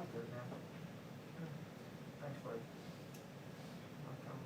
Sounds good, man. Thanks, buddy. Welcome.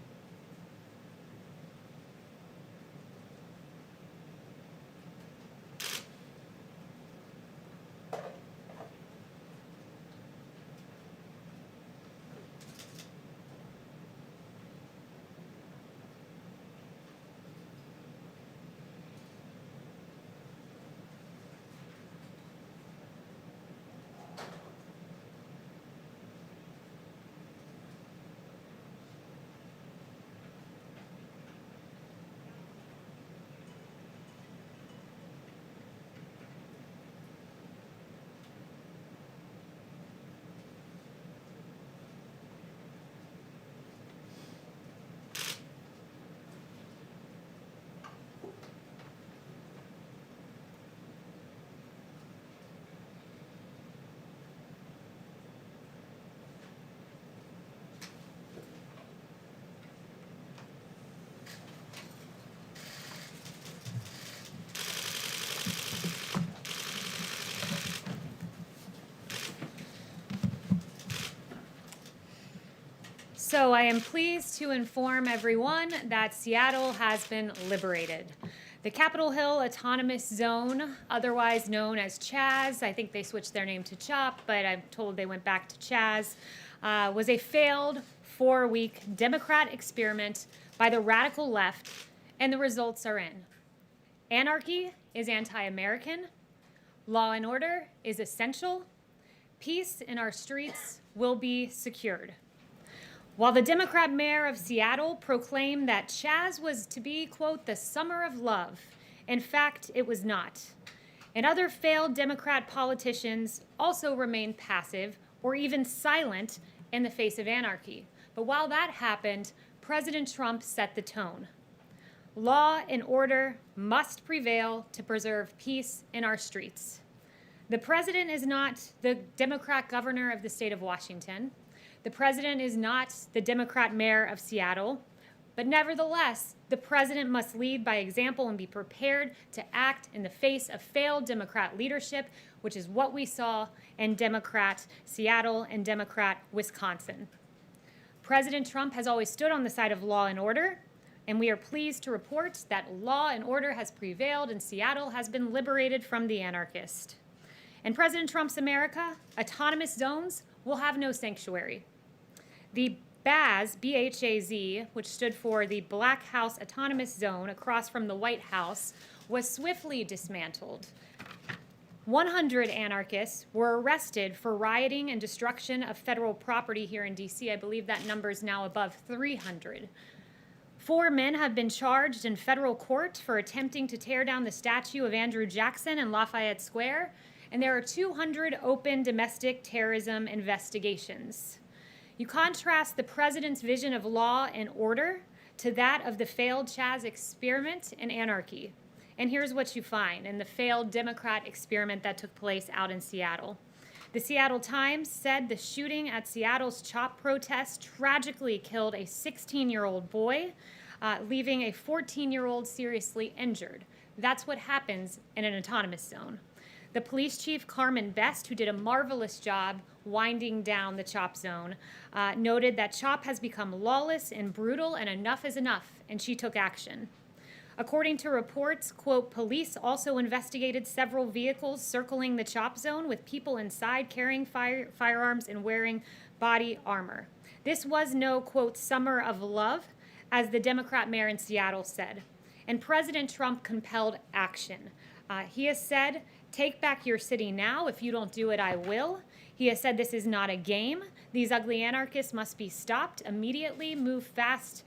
So I am pleased to inform everyone that Seattle has been liberated. The Capitol Hill Autonomous Zone, otherwise known as CHAZ, I think they switched their name to CHOP, but I'm told they went back to CHAZ, was a failed 4-week Democrat experiment by the radical left, and the results are in. Anarchy is anti-American. Law and order is essential. Peace in our streets will be secured. While the Democrat mayor of Seattle proclaimed that CHAZ was to be, quote, the summer of love, in fact, it was not. And other failed Democrat politicians also remained passive or even silent in the face of anarchy. But while that happened, President Trump set the tone. Law and order must prevail to preserve peace in our streets. The president is not the Democrat governor of the state of Washington. The president is not the Democrat mayor of Seattle, but nevertheless, the president must lead by example and be prepared to act in the face of failed Democrat leadership, which is what we saw in Democrat Seattle and Democrat Wisconsin. President Trump has always stood on the side of law and order, and we are pleased to report that law and order has prevailed and Seattle has been liberated from the anarchist. In President Trump's America, autonomous zones will have no sanctuary. The BAZ, B-H-A-Z, which stood for the Black House Autonomous Zone across from the White House, was swiftly dismantled. 100 anarchists were arrested for rioting and destruction of federal property here in D.C. I believe that number is now above 300. 4 men have been charged in federal court for attempting to tear down the statue of Andrew Jackson in Lafayette Square, and there are 200 open domestic terrorism investigations. You contrast the president's vision of law and order to that of the failed CHAZ experiment and anarchy. And here's what you find in the failed Democrat experiment that took place out in Seattle. The Seattle Times said the shooting at Seattle's CHOP protest tragically killed a 16-year-old boy, leaving a 14-year-old seriously injured. That's what happens in an autonomous zone. The police chief, Carmen Best, who did a marvelous job winding down the CHOP zone, noted that CHOP has become lawless and brutal and enough is enough, and she took action. According to reports, quote, police also investigated several vehicles circling the CHOP zone with people inside carrying firearms and wearing body armor. This was no, quote, summer of love, as the Democrat mayor in Seattle said. And President Trump compelled action. He has said, take back your city now. If you don't do it, I will. He has said this is not a game. These ugly anarchists must be stopped immediately, move fast.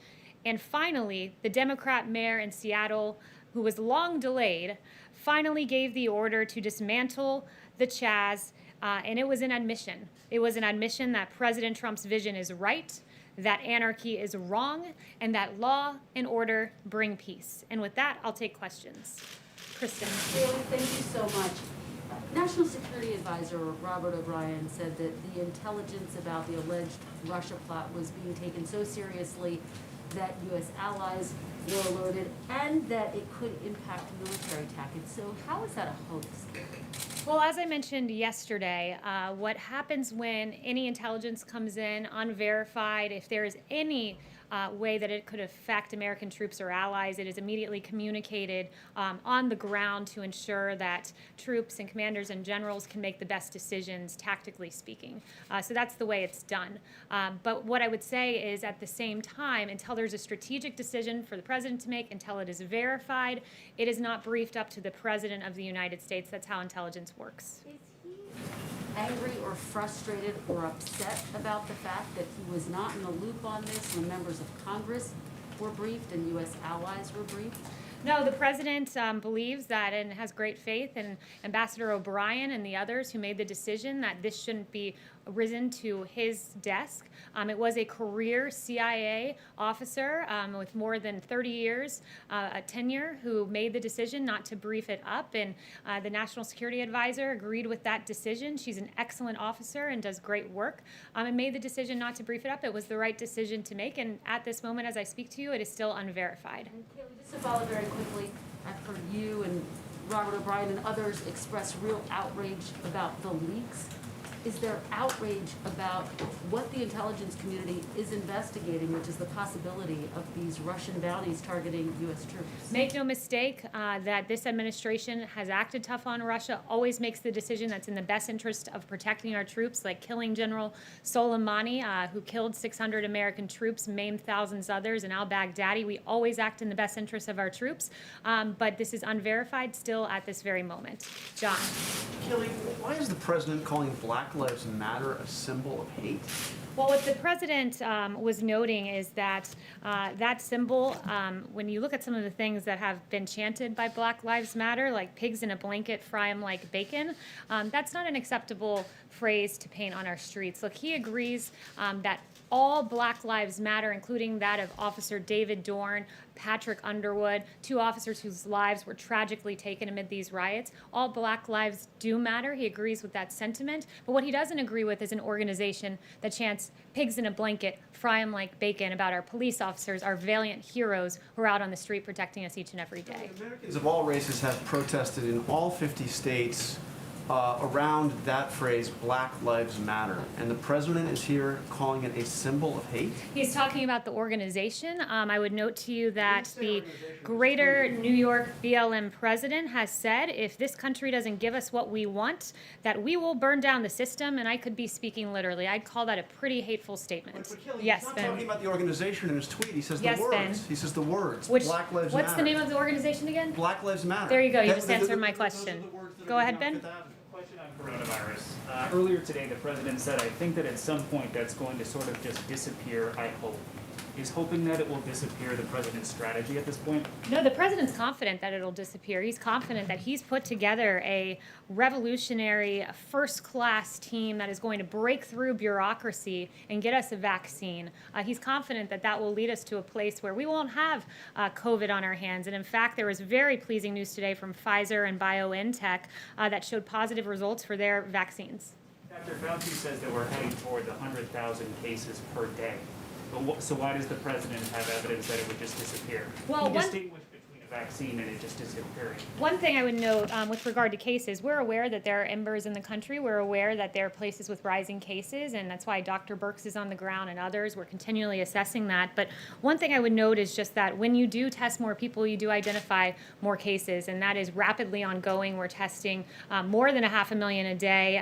And finally, the Democrat mayor in Seattle, who was long delayed, finally gave the order to dismantle the CHAZ, and it was an admission. It was an admission that President Trump's vision is right, that anarchy is wrong, and that law and order bring peace. And with that, I'll take questions. Kristen. Kayleigh, thank you so much. National Security Advisor Robert O'Brien said that the intelligence about the alleged Russia plot was being taken so seriously that U.S. allies were alerted and that it could impact military tactics. So how is that a hoax? Well, as I mentioned yesterday, what happens when any intelligence comes in unverified, if there is any way that it could affect American troops or allies, it is immediately communicated on the ground to ensure that troops and commanders and generals can make the best decisions, tactically speaking. So that's the way it's done. But what I would say is, at the same time, until there's a strategic decision for the president to make, until it is verified, it is not briefed up to the president of the United States. That's how intelligence works. Is he angry or frustrated or upset about the fact that he was not in the loop on this when members of Congress were briefed and U.S. allies were briefed? No, the president believes that and has great faith in Ambassador O'Brien and the others who made the decision that this shouldn't be risen to his desk. It was a career CIA officer with more than 30 years tenure who made the decision not to brief it up, and the National Security Advisor agreed with that decision. She's an excellent officer and does great work, and made the decision not to brief it up. It was the right decision to make, and at this moment, as I speak to you, it is still unverified. And Kayleigh, just to follow very quickly, I've heard you and Robert O'Brien and others express real outrage about the leaks. Is there outrage about what the intelligence community is investigating, which is the possibility of these Russian bounties targeting U.S. troops? Make no mistake that this administration has acted tough on Russia, always makes the decision that's in the best interest of protecting our troops, like killing General Soleimani, who killed 600 American troops, maimed thousands others, and al-Baghdadi. We always act in the best interest of our troops, but this is unverified still at this very moment. John. Kayleigh, why is the president calling Black Lives Matter a symbol of hate? Well, what the president was noting is that that symbol, when you look at some of the things that have been chanted by Black Lives Matter, like pigs in a blanket, fry 'em like bacon, that's not an acceptable phrase to paint on our streets. Look, he agrees that all Black Lives Matter, including that of Officer David Dorn, Patrick Underwood, two officers whose lives were tragically taken amid these riots. All Black lives do matter. He agrees with that sentiment. But what he doesn't agree with is an organization that chants pigs in a blanket, fry 'em like bacon about our police officers, our valiant heroes who are out on the street protecting us each and every day. Americans of all races have protested in all 50 states around that phrase, Black Lives Matter, and the president is here calling it a symbol of hate? He's talking about the organization. I would note to you that the Greater New York BLM president has said if this country doesn't give us what we want, that we will burn down the system, and I could be speaking literally. I'd call that a pretty hateful statement. But Kayleigh, Yes, he's not Ben. talking about the organization in his tweet. He says Yes, the words. Ben. He says the words. Which, Black Lives what's Matter. the name of the organization again? Black Lives Matter. There you go. You That- just those are answered the- my those are question. the words that are Go ahead, being on Ben. Fifth Avenue. Question on coronavirus. Earlier today, the president said, I think that at some point that's going to sort of just disappear, I hope. Is hoping that it will disappear the president's strategy at this point? No, the president's confident that it'll disappear. He's confident that he's put together a revolutionary, first-class team that is going to break through bureaucracy and get us a vaccine. He's confident that that will lead us to a place where we won't have COVID on our hands. And in fact, there was very pleasing news today from Pfizer and BioNTech that showed positive results for their vaccines. Dr. Fauci says that we're heading toward the 100,000 cases per day. But so why does the president have evidence that it would just disappear? Well, he one- distinguished between a vaccine and it just disappearing. One thing I would note with regard to cases, we're aware that there are embers in the country. We're aware that there are places with rising cases, and that's why Dr. Birx is on the ground and others. We're continually assessing that. But one thing I would note is just that when you do test more people, you do identify more cases, and that is rapidly ongoing. We're testing more than 500,000 a day.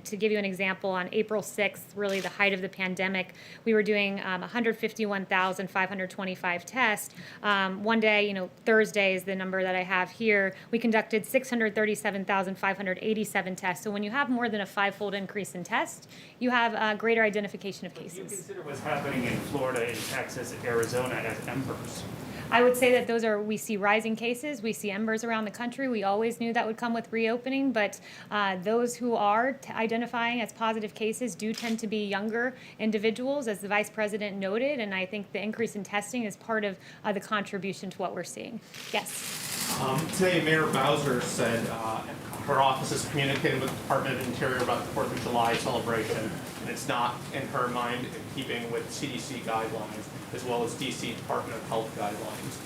To give you an example, on April 6th, really the height of the pandemic, we were doing 151,525 tests. One day, Thursday is the number that I have here. We conducted 637,587 tests. So when you have more than a 5-fold increase in tests, you have a greater identification of Do you cases. consider what's happening in Florida, in Texas, Arizona as embers? I would say that we see rising cases, we see embers around the country. We always knew that would come with reopening, but those who are identifying as positive cases do tend to be younger individuals, as the vice president noted, and I think the increase in testing is part of the contribution to what we're seeing. Yes. Today, Mayor Bowser said her office is communicating with the Department of Interior about the 4th of July celebration, and it's not, in her mind, in keeping with CDC guidelines, as well as DC Department of Health guidelines.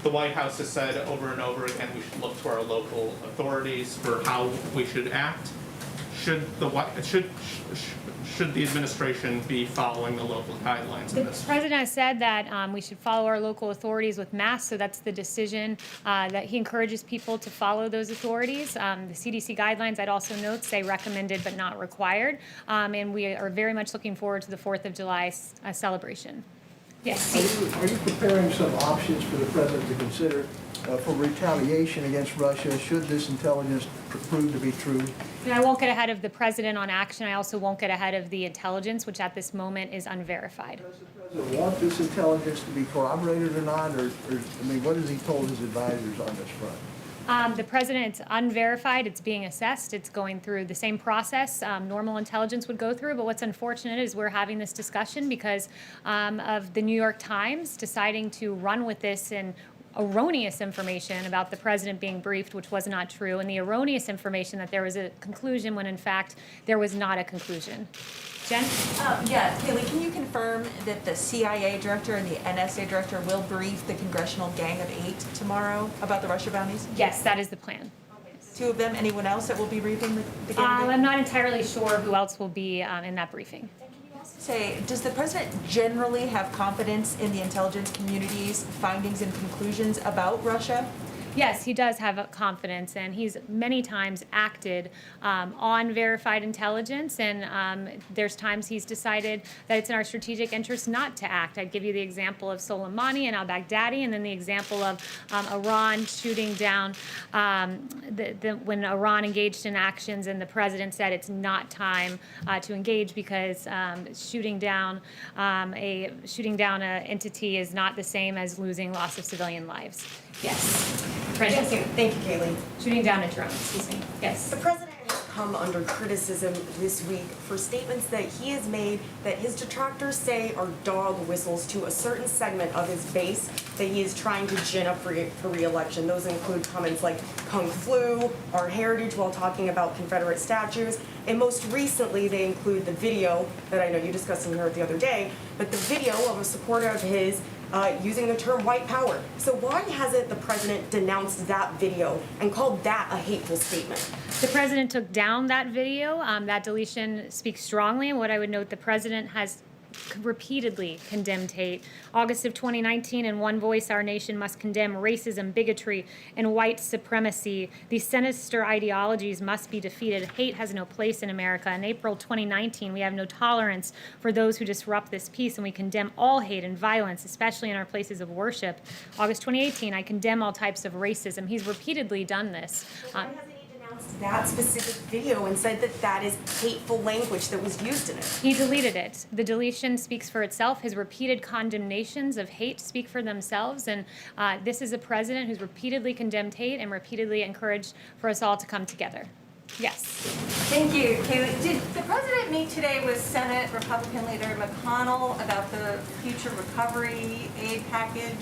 the White House has said over and over again, we should look to our local authorities for how we should act. Should the administration be following the local guidelines The in this? president has said that we should follow our local authorities with masks, so that's the decision that he encourages people to follow those authorities. The CDC guidelines, I'd also note, say recommended but not required, and we are very much looking forward to the 4th of July celebration. Yes. Are you preparing some options for the president to consider for retaliation against Russia should this intelligence prove to be true? And I won't get ahead of the president on action. I also won't get ahead of the intelligence, which at this moment is unverified. Does the president want this intelligence to be corroborated or not, or I mean, what has he told his advisors on this front? The president, it's unverified, it's being assessed, it's going through the same process normal intelligence would go through, but what's unfortunate is we're having this discussion because of the New York Times deciding to run with this and erroneous information about the president being briefed, which was not true, and the erroneous information that there was a conclusion when in fact there was not a conclusion. Jen? Yeah, Kayleigh, can you confirm that the CIA director and the NSA director will brief the Congressional Gang of 8 tomorrow about the Russia bounties? Yes, that is the plan. 2 of them, anyone else that will be briefing the Gang of 8? I'm not entirely sure who else will be in that briefing. Say, does the president generally have confidence in the intelligence community's findings and conclusions about Russia? Yes, he does have confidence, and he's many times acted on verified intelligence, and there's times he's decided that it's in our strategic interest not to act. I'd give you the example of Soleimani and al-Baghdadi, and then the example of Iran shooting down when Iran engaged in actions, and the president said it's not time to engage because shooting down an entity is not the same as losing loss of civilian lives. Yes. Francesca. Thank you, Kayleigh. Shooting down a drone, excuse me. Yes. The president has come under criticism this week for statements that he has made that his detractors say are dog whistles to a certain segment of his base that he is trying to gin up for re-election. Those include comments like Kung Flu, our heritage, while talking about Confederate statues. And most recently, they include the video that I know you discussed in here the other day, but the video of a supporter of his using the term white power. So why hasn't the president denounced that video and called that a hateful statement? The president took down that video. That deletion speaks strongly. And what I would note, the president has repeatedly condemned hate. August of 2019, in one voice, our nation must condemn racism, bigotry, and white supremacy. These sinister ideologies must be defeated. Hate has no place in America. In April 2019, we have no tolerance for those who disrupt this peace, and we condemn all hate and violence, especially in our places of worship. August 2018, I condemn all types of racism. He's repeatedly done this. Why hasn't he denounced that specific video and said that that is hateful language that was used in it? He deleted it. The deletion speaks for itself. His repeated condemnations of hate speak for themselves. And this is a president who's repeatedly condemned hate and repeatedly encouraged for us all to come together. Yes. Thank you, Kayleigh. Did the president meet today with Senate Republican leader McConnell about the future recovery aid package?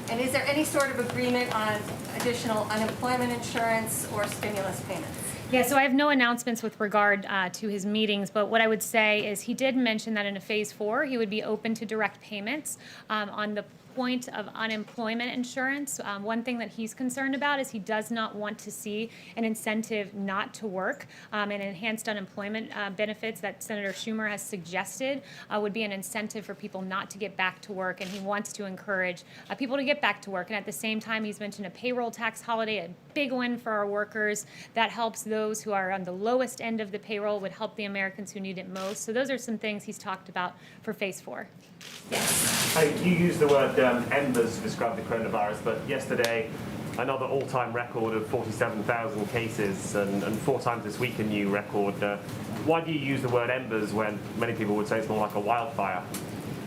And is there any sort of agreement on additional unemployment insurance or stimulus payments? Yeah, so I have no announcements with regard to his meetings, but what I would say is he did mention that in a phase 4, he would be open to direct payments on the point of unemployment insurance. One thing that he's concerned about is he does not want to see an incentive not to work, and enhanced unemployment benefits that Senator Schumer has suggested would be an incentive for people not to get back to work, and he wants to encourage people to get back to work. And at the same time, he's mentioned a payroll tax holiday, a big win for our workers that helps those who are on the lowest end of the payroll, would help the Americans who need it most. So those are some things he's talked about for phase 4. Yes. You used the word embers to describe the coronavirus, but yesterday another all-time record of 47,000 cases and 4 times this week a new record. Why do you use the word embers when many people would say it's more like a wildfire?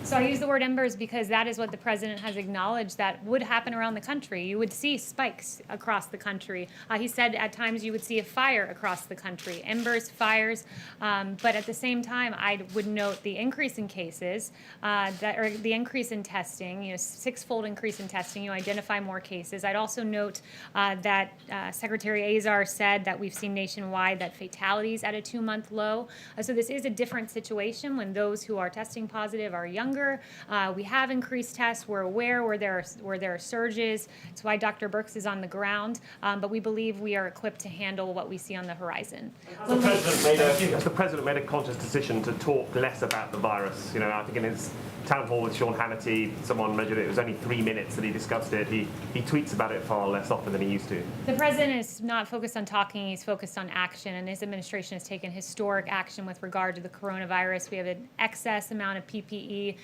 So I use the word embers because that is what the president has acknowledged that would happen around the country. You would see spikes across the country. He said at times you would see a fire across the country, embers, fires. But at the same time, I would note the increase in cases, or the increase in testing, 6-fold increase in testing. You identify more cases. I'd also note that Secretary Azar said that we've seen nationwide that fatalities at a 2-month low. So this is a different situation when those who are testing positive are younger, stronger. We have increased tests. We're aware where there are surges. That's why Dr. Birx is on the ground. But we believe we are equipped to handle what we see on the horizon. Has the president made a conscious decision to talk less about the virus? You know, I think in his town hall with Sean Hannity, someone measured it was only 3 minutes that he discussed it. He tweets about it far less often than he used to. The president is not focused on talking, he's focused on action, and his administration has taken historic action with regard to the coronavirus. We have an excess amount of PPE,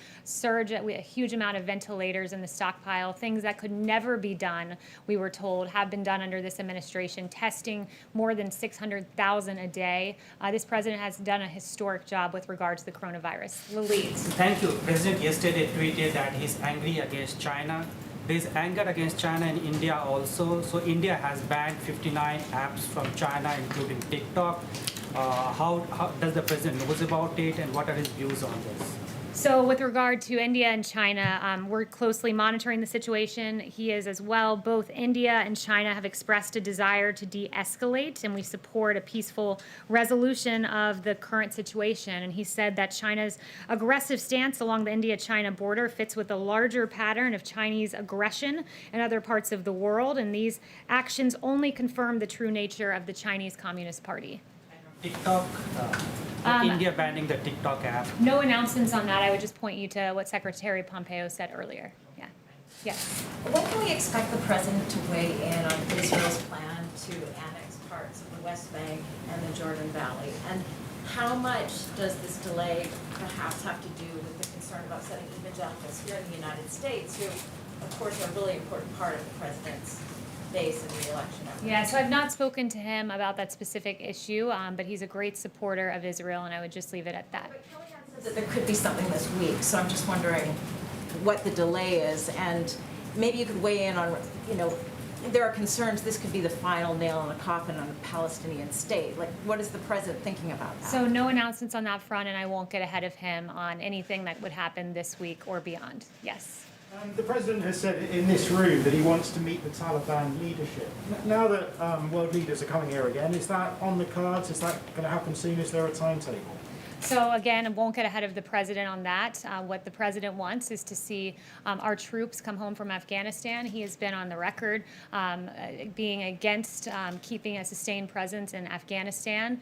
a huge amount of ventilators in the stockpile, things that could never be done, we were told, have been done under this administration, testing more than 600,000 a day. This president has done a historic job with regard to the coronavirus. Lalit. Thank you. President yesterday tweeted that he's angry against China. There's anger against China in India also. So India has banned 59 apps from China, including TikTok. How does the president knows about it, and what are his views on this? So with regard to India and China, we're closely monitoring the situation. He is as well. Both India and China have expressed a desire to de-escalate, and we support a peaceful resolution of the current situation. And he said that China's aggressive stance along the India-China border fits with a larger pattern of Chinese aggression in other parts of the world, and these actions only confirm the true nature of the Chinese Communist Party. TikTok, India banning the TikTok app. No announcements on that. I would just point you to what Secretary Pompeo said earlier. Yeah. Yes. When can we expect the president to weigh in on Israel's plan to annex parts of the West Bank and the Jordan Valley? And how much does this delay perhaps have to do with the concern about setting evangelicals here in the United States, who, of course, are a really important part of the president's base in the election effort? Yeah, so I've not spoken to him about that specific issue, but he's a great supporter of Israel, and I would just leave it at that. But Kayleigh says that there could be something this week, so I'm just wondering what the delay is, and maybe you could weigh in on, there are concerns this could be the final nail in the coffin on a Palestinian state. Like, what is the president thinking about that? So no announcements on that front, and I won't get ahead of him on anything that would happen this week or beyond. Yes. The president has said in this room that he wants to meet the Taliban leadership. Now that world leaders are coming here again, is that on the cards? Is that going to happen soon? Is there a timetable? So again, I won't get ahead of the president on that. What the president wants is to see our troops come home from Afghanistan. He has been on the record being against keeping a sustained presence in Afghanistan.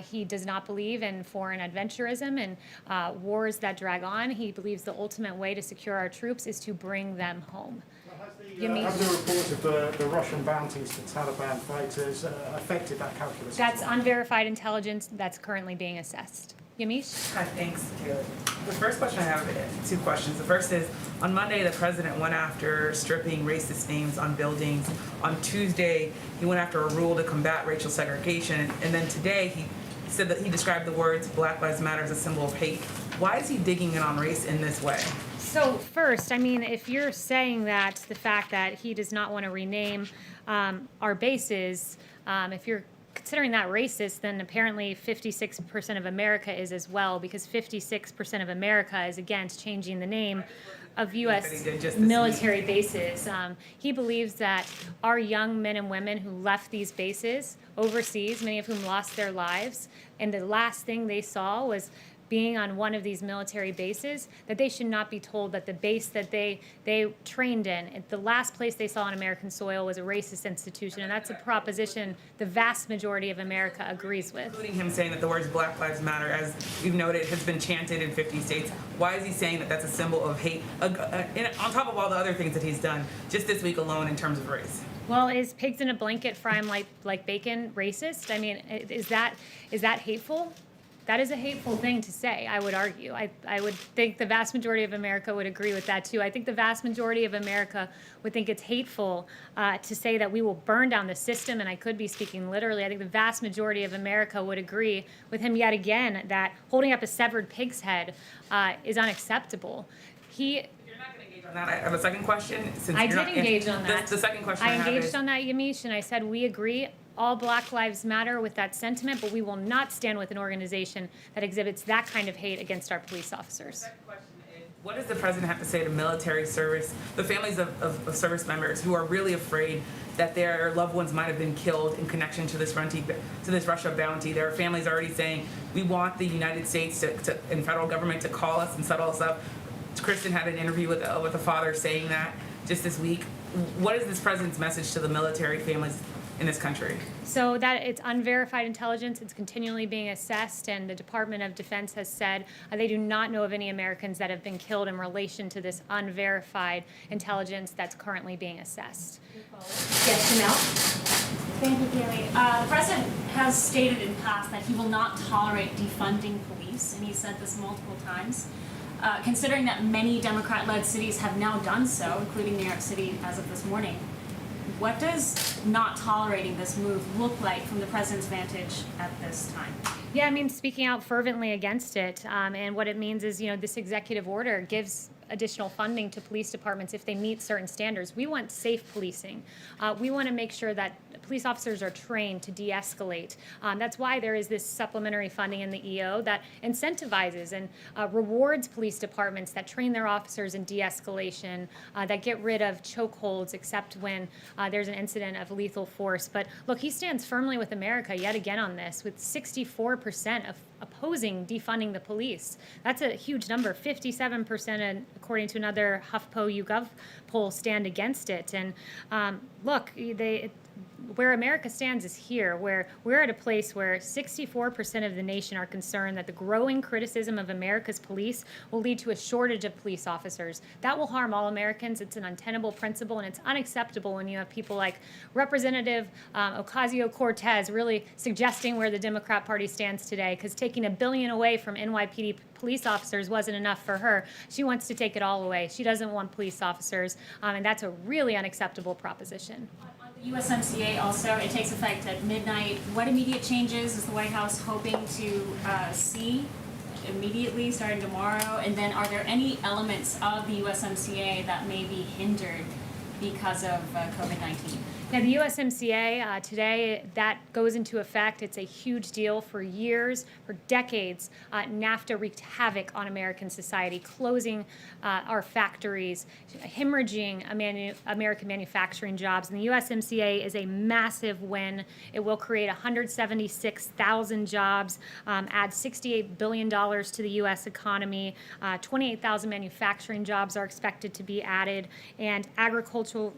He does not believe in foreign adventurism and wars that drag on. He believes the ultimate way to secure our troops is to bring them home. Have the reports of the Russian bounties to Taliban fighters affected that calculus? That's unverified intelligence that's currently being assessed. Yamish? Hi, thanks, Kayleigh. The first question I have is 2 questions. The first is, on Monday, the president went after stripping racist names on buildings. On Tuesday, he went after a rule to combat racial segregation. And then today, he said that he described the words Black Lives Matter as a symbol of hate. Why is he digging in on race in this way? So first, I mean, if you're saying that the fact that he does not want to rename our bases, if you're considering that racist, then apparently 56% of America is as well, because 56% of America is against changing the name of U.S. military bases. He believes that our young men and women who left these bases overseas, many of whom lost their lives, and the last thing they saw was being on one of these military bases, that they should not be told that the base that they trained in, the last place they saw on American soil, was a racist institution, and that's a proposition the vast majority of America agrees with. Including him saying that the words Black Lives Matter, as we've noted, has been chanted in 50 states. Why is he saying that that's a symbol of hate, on top of all the other things that he's done just this week alone in terms of race? Well, is pigs in a blanket frying like bacon racist? I mean, is that hateful? That is a hateful thing to say, I would argue. I would think the vast majority of America would agree with that, too. I think the vast majority of America would think it's hateful to say that we will burn down the system, and I could be speaking literally. I think the vast majority of America would agree with him yet again that holding up a severed pig's head is unacceptable. You're not going to engage on that. I have a second question. I did engage on that. The second question I engaged on that, Yamish, and I said we agree. All Black Lives Matter with that sentiment, but we will not stand with an organization that exhibits that kind of hate against our police officers. The second question is, what does the president have to say to military service, the families of service members who are really afraid that their loved ones might have been killed in connection to this Russia bounty? There are families already saying, we want the United States and federal government to call us and settle us up, Kristen had an interview with a father saying that just this week. What is this president's message to the military families in this country? So that it's unverified intelligence, it's continually being assessed, and the Department of Defense has said they do not know of any Americans that have been killed in relation to this unverified intelligence that's currently being assessed. Yes, Janelle? Thank you, Kayleigh. The president has stated in the past that he will not tolerate defunding police, and he said this multiple times. Considering that many Democrat-led cities have now done so, including New York City as of this morning, what does not tolerating this move look like from the president's vantage at this time? Yeah, I mean, speaking out fervently against it, and what it means is, this executive order gives additional funding to police departments if they meet certain standards. We want safe policing. We want to make sure that police officers are trained to de-escalate. That's why there is this supplementary funding in the EO that incentivizes and rewards police departments that train their officers in de-escalation, that get rid of chokeholds except when there's an incident of lethal force. But look, he stands firmly with America yet again on this, with 64% of opposing defunding the police. That's a huge number. 57%, according to another HuffPo YouGov poll, stand against it. And look, where America stands is here, where we're at a place where 64% of the nation are concerned that the growing criticism of America's police will lead to a shortage of police officers. That will harm all Americans. It's an untenable principle, and it's unacceptable when you have people like Representative Ocasio-Cortez really suggesting where the Democrat Party stands today, because taking $1 billion away from NYPD police officers wasn't enough for her. She wants to take it all away. She doesn't want police officers, and that's a really unacceptable proposition. USMCA also, it takes effect at midnight. What immediate changes is the White House hoping to see immediately starting tomorrow? And then are there any elements of the USMCA that may be hindered because of COVID-19? Now, the USMCA, today, that goes into effect. It's a huge deal. For years, for decades, NAFTA wreaked havoc on American society, closing our factories, hemorrhaging American manufacturing jobs. And the USMCA is a massive win. It will create 176,000 jobs, add $68 billion to the U.S. economy. 28,000 manufacturing jobs are expected to be added, and agricultural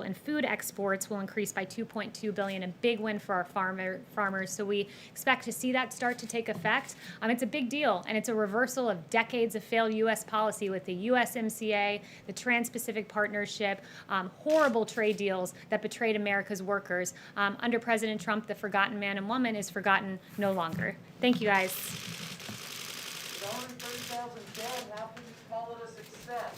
and food exports will increase by $2.2 billion, a big win for our farmers. So we expect to see that start to take effect. It's a big deal, and it's a reversal of decades of failed U.S. policy with the USMCA, the Trans-Pacific Partnership, horrible trade deals that betrayed America's workers. Under President Trump, the forgotten man and woman is forgotten no longer. Thank you, guys. With only 30,000 dead, how can you call it a success?